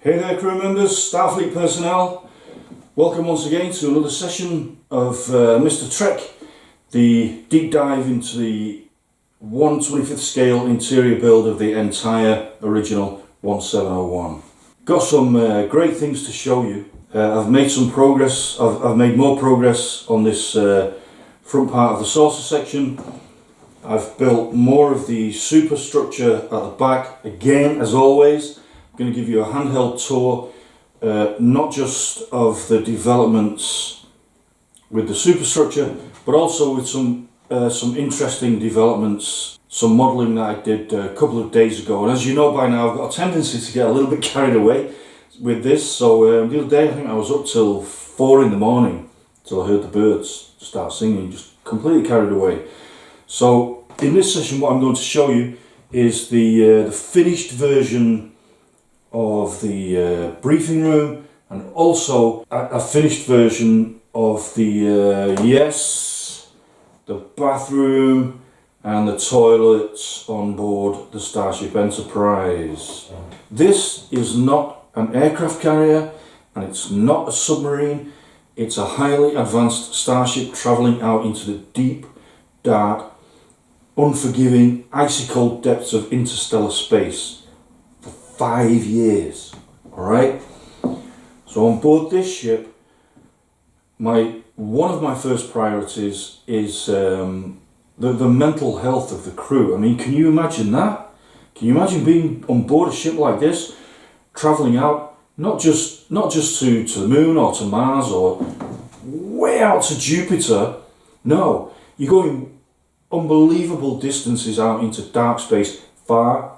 Hey there, crew members, Starfleet personnel. Welcome once again to another session of Mr. Trek, the deep dive into the 1/25th scale interior build of the entire original 1701. Got some great things to show you. I've made some progress. I've made more progress on this front part of the saucer section. I've built more of the superstructure at the back. Again, as always, I'm going to give you a handheld tour, not just of the developments with the superstructure, but also with some interesting developments, some modelling that I did a couple of days ago. And as you know by now, I've got a tendency to get a little bit carried away with this. So the other day, I think I was up till 4 in the morning till I heard the birds start singing, just completely carried away. So in this session, what I'm going to show you is the finished version of the briefing room, and also a finished version of the the bathroom and the toilets on board the Starship Enterprise. This is not an aircraft carrier and it's not a submarine. It's a highly advanced starship travelling out into the deep, dark, unforgiving, icy cold depths of interstellar space. 5 years. Alright, so on board this ship, one of my first priorities is the mental health of the crew. I mean, can you imagine that? Can you imagine being on board a ship like this, travelling out, not just to the moon or to Mars or way out to Jupiter? No, you're going unbelievable distances out into dark space, far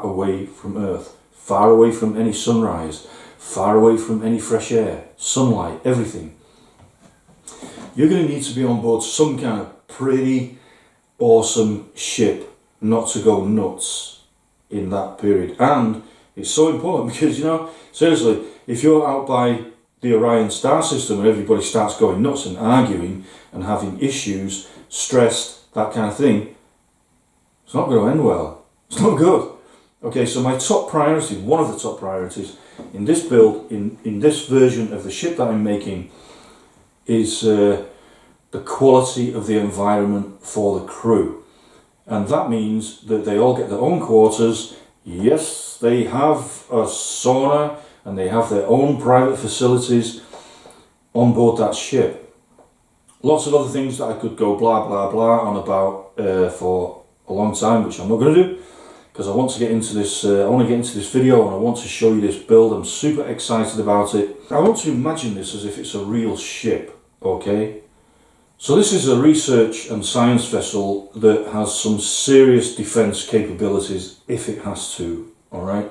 away from Earth, far away from any sunrise, far away from any fresh air, sunlight, everything. You're going to need to be on board some kind of pretty awesome ship not to go nuts in that period. And it's so important because, you know, seriously, if you're out by the Orion star system and everybody starts going nuts and arguing and having issues, stressed, that kind of thing, it's not going to end well. It's not good. Okay, so my top priority, one of the top priorities in this build, in this version of the ship that I'm making, is the quality of the environment for the crew. And that means that they all get their own quarters. Yes, they have a sauna and they have their own private facilities on board that ship. Lots of other things that I could go blah blah blah on about for a long time, which I'm not going to do, because I want to get into this. I want to get into this video and I want to show you this build. I'm super excited about it. I want to imagine this as if it's a real ship. Okay, so this is a research and science vessel that has some serious defense capabilities if it has to. All right,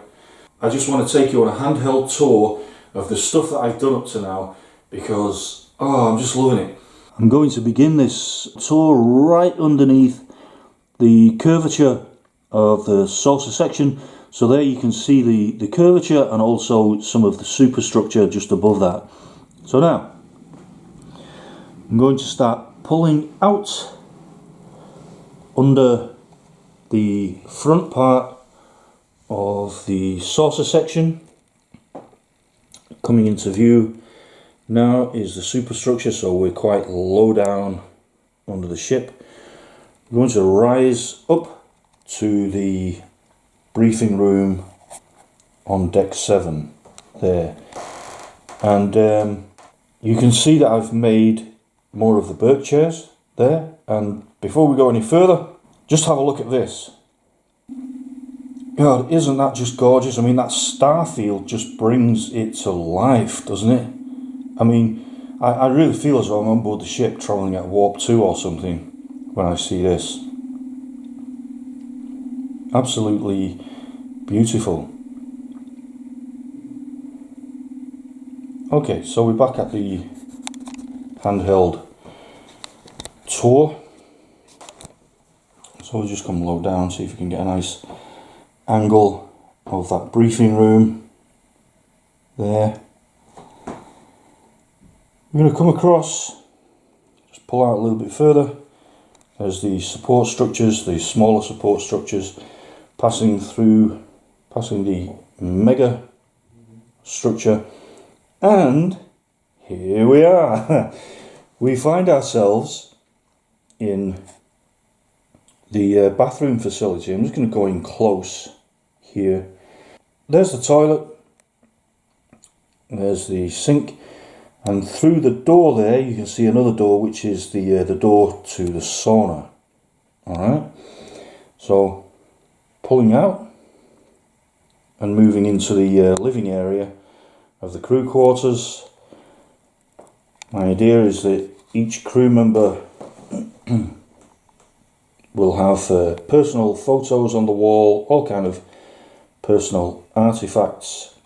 I just want to take you on a handheld tour of the stuff that I've done up to now, because I'm just loving it. I'm going to begin this tour right underneath the curvature of the saucer section. So there you can see the curvature and also some of the superstructure just above that. So now I'm going to start pulling out under the front part of the saucer section. Coming into view now is the superstructure, so we're quite low down under the ship. We're going to rise up to the briefing room on deck 7 there, and you can see that I've made more of the Berk chairs there. And before we go any further, just have a look at this. God, isn't that just gorgeous? I mean, that star field just brings it to life, doesn't it? I mean, I really feel as though I'm on board the ship travelling at warp 2 or something when I see this. Absolutely beautiful. Okay, so we're back at the handheld tour. So we'll just come low down, see if we can get a nice angle of that briefing room there. We're going to come across, just pull out a little bit further. There's the support structures, the smaller support structures, passing the mega structure. And here we are. We find ourselves in the bathroom facility. I'm just going to go in close here. There's the toilet. There's the sink. And through the door there, you can see another door, which is the door to the sauna. Alright. So, pulling out and moving into the living area of the crew quarters. My idea is that each crew member will have personal photos on the wall, all kind of personal artifacts.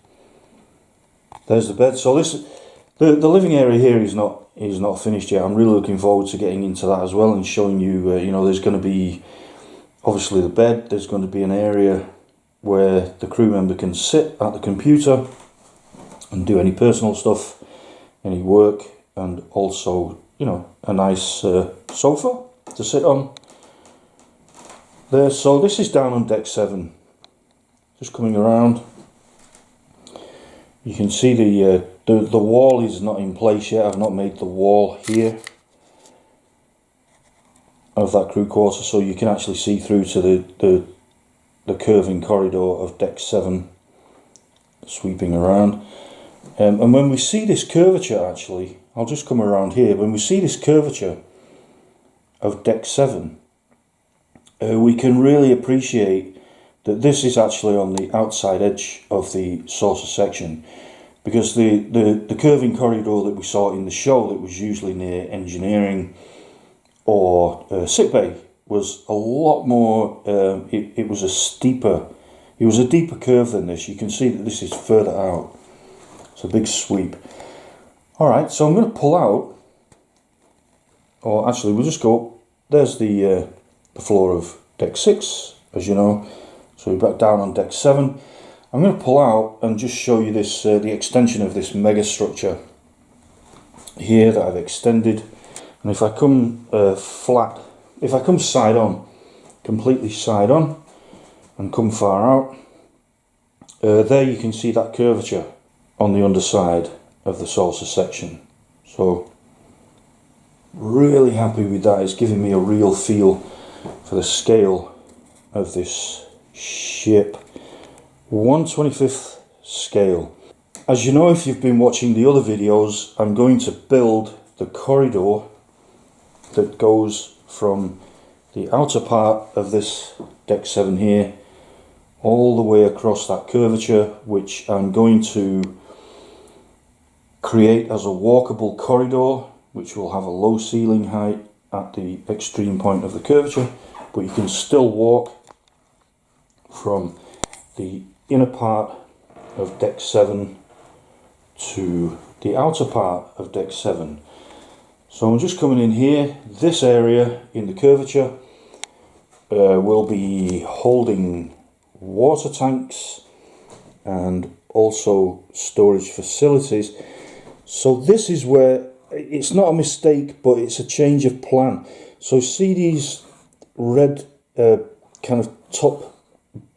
There's the bed. So the living area here is not finished yet. I'm really looking forward to getting into that as well and showing you. You know, there's going to be obviously the bed. There's going to be an area where the crew member can sit at the computer and do any personal stuff, any work, and also, you know, a nice sofa to sit on there. So this is down on deck 7. Just coming around, you can see the wall is not in place yet. I've not made the wall here of that crew quarter, so you can actually see through to the curving corridor of deck 7, sweeping around. And when we see this curvature, actually, I'll just come around here. When we see this curvature of deck 7, we can really appreciate that this is actually on the outside edge of the saucer section, because the curving corridor that we saw in the show, that was usually near engineering or sickbay, was a lot more. It was a deeper curve than this. You can see that this is further out. It's a big sweep. All right, so I'm going to pull out, or actually we'll just go up. There's the floor of deck 6, as you know. So we're back down on deck 7. I'm going to pull out and just show you this, the extension of this mega structure here that I've extended. And if I come flat, if I come side on, completely side on, and come far out, there you can see that curvature on the underside of the saucer section. So really happy with that. It's giving me a real feel for the scale of this ship. 1/25th scale. As you know, if you've been watching the other videos, I'm going to build the corridor that goes from the outer part of this deck 7 here all the way across that curvature, which I'm going to create as a walkable corridor, which will have a low ceiling height at the extreme point of the curvature, but you can still walk from the inner part of deck 7 to the outer part of deck 7. So I'm just coming in here. This area in the curvature will be holding water tanks and also storage facilities. So this is where, it's not a mistake, but it's a change of plan. So see these red kind of top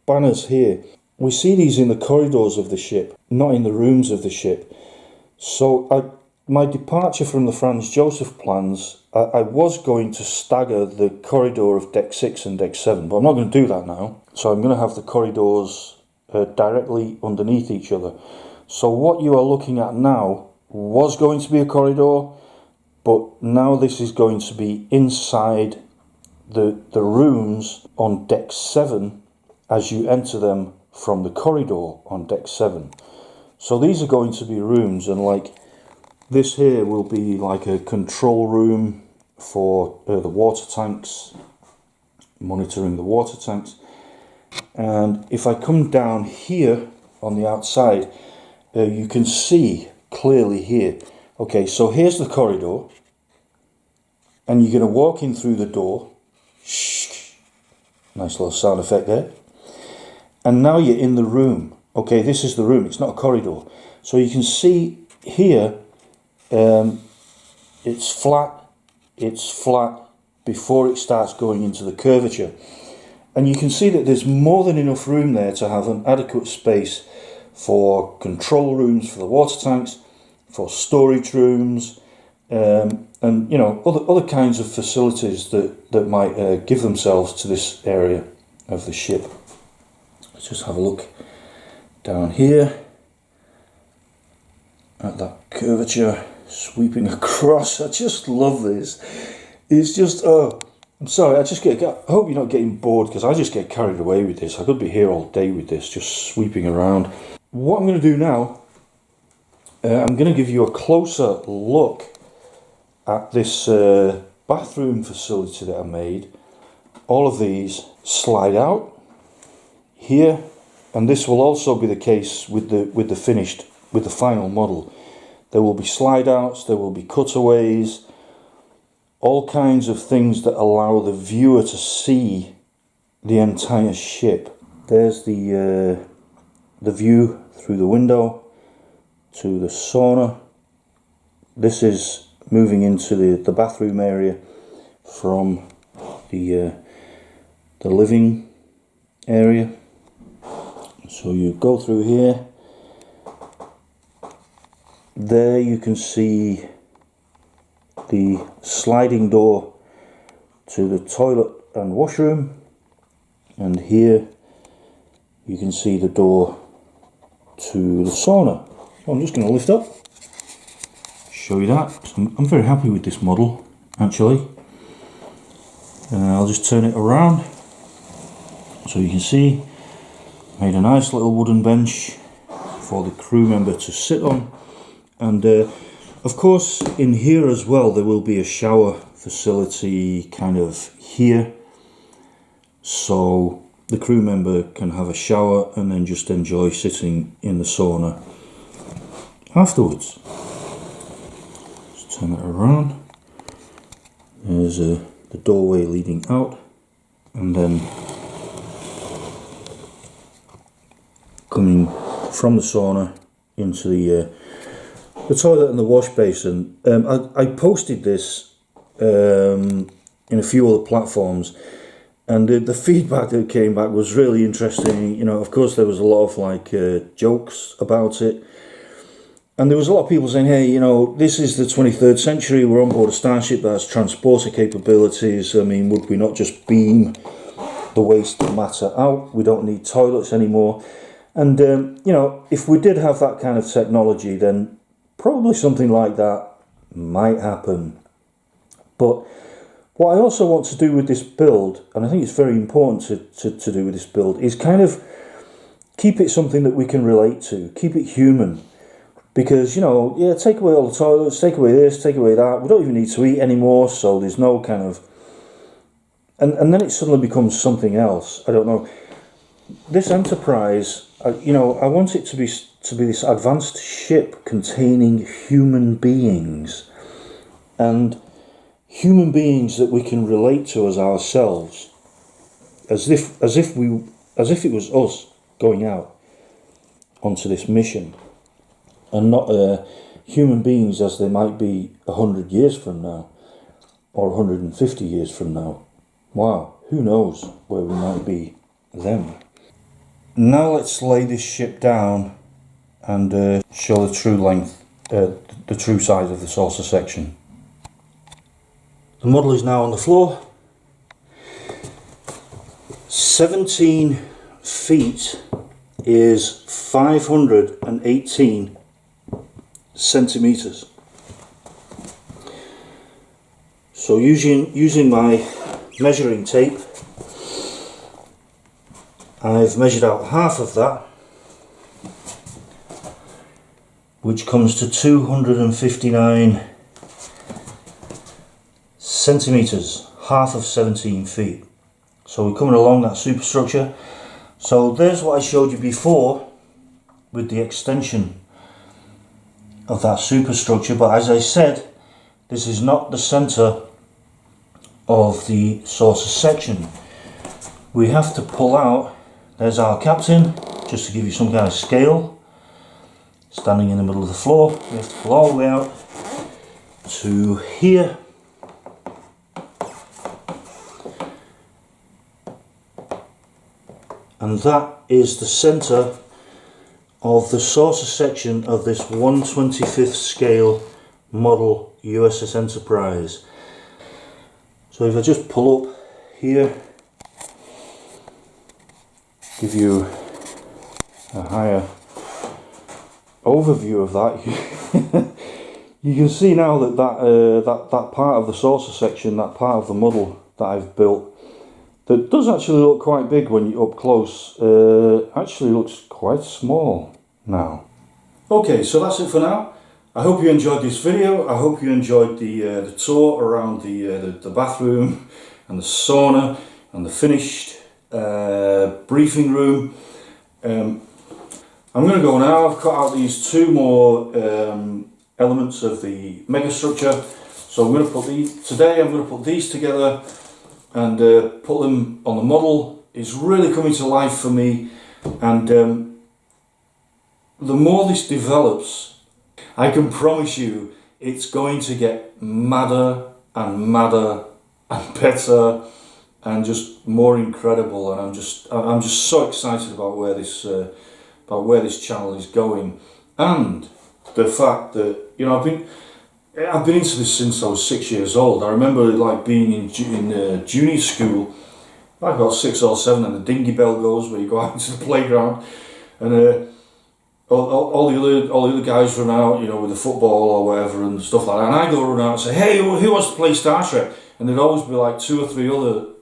banners here? We see these in the corridors of the ship, not in the rooms of the ship. So my departure from the Franz Josef plans, I was going to stagger the corridor of deck 6 and deck 7, but I'm not going to do that now. So I'm going to have the corridors directly underneath each other. So what you are looking at now was going to be a corridor, but now this is going to be inside the rooms on deck 7 as you enter them from the corridor on deck 7. So these are going to be rooms, and like this here will be like a control room for the water tanks, monitoring the water tanks. And if I come down here on the outside, you can see clearly here. Okay, so here's the corridor, and you're going to walk in through the door. Shh. Nice little sound effect there. And now you're in the room. Okay, this is the room. It's not a corridor. So you can see here, it's flat before it starts going into the curvature. And you can see that there's more than enough room there to have an adequate space for control rooms for the water tanks, for storage rooms, and you know, other kinds of facilities that might give themselves to this area of the ship. Let's just have a look down here at that curvature sweeping across. I just love this. It's just, I'm sorry, I hope you're not getting bored, because I just get carried away with this. I could be here all day with this, just sweeping around. What I'm going to do now, I'm going to give you a closer look at this bathroom facility that I made. All of these slide out here, and this will also be the case with the final model. There will be slide outs, there will be cutaways, all kinds of things that allow the viewer to see the entire ship. There's the view through the window to the sauna. This is moving into the bathroom area from the living area. So you go through here. There you can see the sliding door to the toilet and washroom, and here you can see the door to the sauna. So I'm just going to lift up, show you that. I'm very happy with this model, actually. I'll just turn it around so you can see. Made a nice little wooden bench for the crew member to sit on, and of course in here as well there will be a shower facility kind of here, so the crew member can have a shower and then just enjoy sitting in the sauna afterwards. Just turn it around. There's the doorway leading out, and then coming from the sauna into the toilet and the wash basin. I posted this in a few other platforms, and the feedback that came back was really interesting. You know, of course there was a lot of like jokes about it, and there was a lot of people saying, hey, you know, this is the 23rd century, we're on board a starship that has transporter capabilities. I mean, would we not just beam the waste matter out? We don't need toilets anymore. And you know, if we did have that kind of technology, then probably something like that might happen. But what I also want to do with this build, and I think it's very important to do with this build, is kind of keep it something that we can relate to, keep it human. Because, you know, yeah, take away all the toilets, take away this, take away that, we don't even need to eat anymore, so there's no kind of... And then it suddenly becomes something else. I don't know. This Enterprise, you know, I want it to be this advanced ship containing human beings, and human beings that we can relate to as ourselves, as if it was us going out onto this mission, and not human beings as they might be 100 years from now or 150 years from now. Wow, who knows where we might be then. Now let's lay this ship down and show the true length, the true size of the saucer section. The model is now on the floor. 17 feet is 518 centimeters. So using my measuring tape, I've measured out half of that, which comes to 259 centimeters, half of 17 feet. So we're coming along that superstructure. So there's what I showed you before with the extension of that superstructure, but as I said, this is not the center of the saucer section. We have to pull out. There's our captain, just to give you some kind of scale, standing in the middle of the floor. We have to pull all the way out to here. And that is the center of the saucer section of this 1/25th scale model USS Enterprise. So if I just pull up here, give you a higher overview of that, you can see now that that part of the saucer section, that part of the model that I've built, that does actually look quite big when you're up close, actually looks quite small now. Okay, so that's it for now. I hope you enjoyed this video. I hope you enjoyed the tour around the bathroom and the sauna and the finished briefing room. I'm going to go now. I've cut out these two more elements of the megastructure. So I'm going to put I'm going to put these together and put them on the model. It's really coming to life for me, and the more this develops, I can promise you it's going to get madder and madder and better and just more incredible. And I'm just so excited about where this channel is going, and the fact that, you know, I've been into this since I was 6 years old. I remember like being in junior school, like about 6 or 7, and the dingy bell goes where you go out into the playground, and all the other guys run out, you know, with the football or whatever and stuff like that, and I go run out and say, hey, who wants to play Star Trek? And there'd always be like two or three other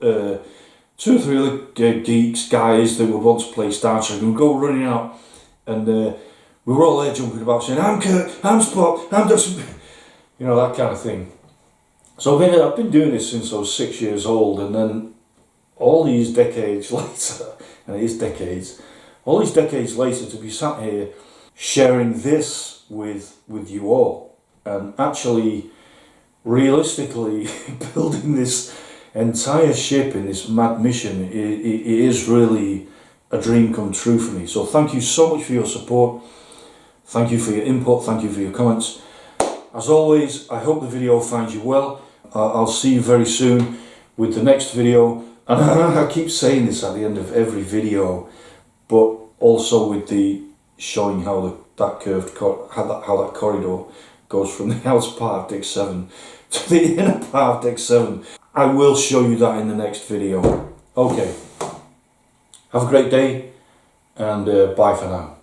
geeks, guys that would want to play Star Trek, and we'd go running out, and we were all there jumping about saying, I'm Kirk, I'm Spock, I'm Dr. You know, that kind of thing. So I've been doing this since I was 6 years old, and then all these decades later, and it is decades, all these decades later, to be sat here sharing this with you all, and actually realistically building this entire ship in this mad mission, it is really a dream come true for me. So thank you so much for your support, thank you for your input, thank you for your comments. As always, I hope the video finds you well. I'll see you very soon with the next video, and I keep saying this at the end of every video, but also with the showing how that corridor goes from the outer part of Deck 7 to the inner part of Deck 7. I will show you that in the next video. Okay, have a great day, and bye for now.